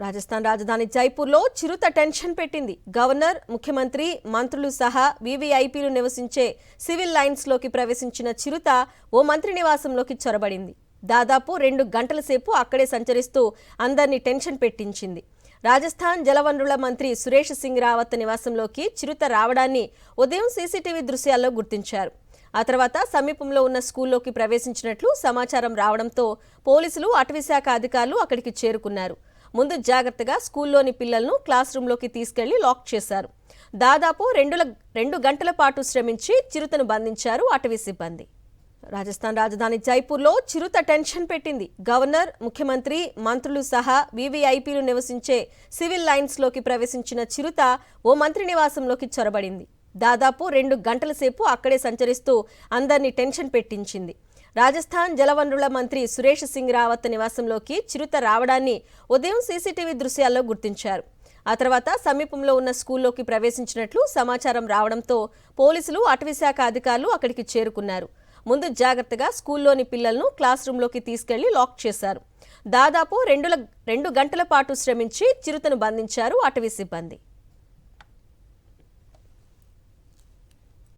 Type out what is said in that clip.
రాజస్థాన్ రాజధాని జైపూర్లో చిరుత టెన్షన్ పెట్టింది. గవర్నర్, ముఖ్యమంత్రి, మంత్రులు సహా వీవీఐపీలు నివసించే సివిల్ లైన్స్లోకి ప్రవేశించిన చిరుత ఓ మంత్రి నివాసంలోకి చొరబడింది. దాదాపు 2 గంటల సేపు అక్కడే సంచరిస్తూ అందరినీ టెన్షన్ పెట్టించింది. రాజస్థాన్ జలవనరుల మంత్రి సురేష్ సింగ్ రావత్ నివాసంలోకి చిరుత రావడాన్ని ఉదయం సీసీటీవీ దృశ్యాల్లో గుర్తించారు. ఆ తర్వాత సమీపంలో ఉన్న స్కూల్లోకి ప్రవేశించినట్లు సమాచారం రావడంతో పోలీసులు, అటవీశాఖ అధికారులు అక్కడికి చేరుకున్నారు. ముందు జాగ్రత్తగా స్కూల్లోని పిల్లలను క్లాస్ రూమ్లోకి తీసుకెళ్లి లాక్ చేశారు. దాదాపు 2 గంటల పాటు శ్రమించి చిరుతను బంధించారు అటవీ సిబ్బంది. రాజస్థాన్ రాజధాని జైపూర్లో చిరుత టెన్షన్ పెట్టింది. గవర్నర్, ముఖ్యమంత్రి, మంత్రులు సహా వీవీఐపీలు నివసించే సివిల్ లైన్స్లోకి ప్రవేశించిన చిరుత ఓ మంత్రి నివాసంలోకి చొరబడింది. దాదాపు 2 గంటల సేపు అక్కడే సంచరిస్తూ అందరినీ టెన్షన్ పెట్టించింది. రాజస్థాన్ జలవనరుల మంత్రి సురేష్ సింగ్ రావత్ నివాసంలోకి చిరుత రావడాన్ని ఉదయం సీసీటీవీ దృశ్యాల్లో గుర్తించారు. ఆ తర్వాత సమీపంలో ఉన్న స్కూల్లోకి ప్రవేశించినట్లు సమాచారం రావడంతో పోలీసులు, అటవీశాఖ అధికారులు అక్కడికి చేరుకున్నారు. ముందు జాగ్రత్తగా స్కూల్లోని పిల్లలను క్లాస్ రూమ్లోకి తీసుకెళ్లి లాక్ చేశారు. దాదాపు 2 గంటల పాటు శ్రమించి చిరుతను బంధించారు అటవీ సిబ్బంది.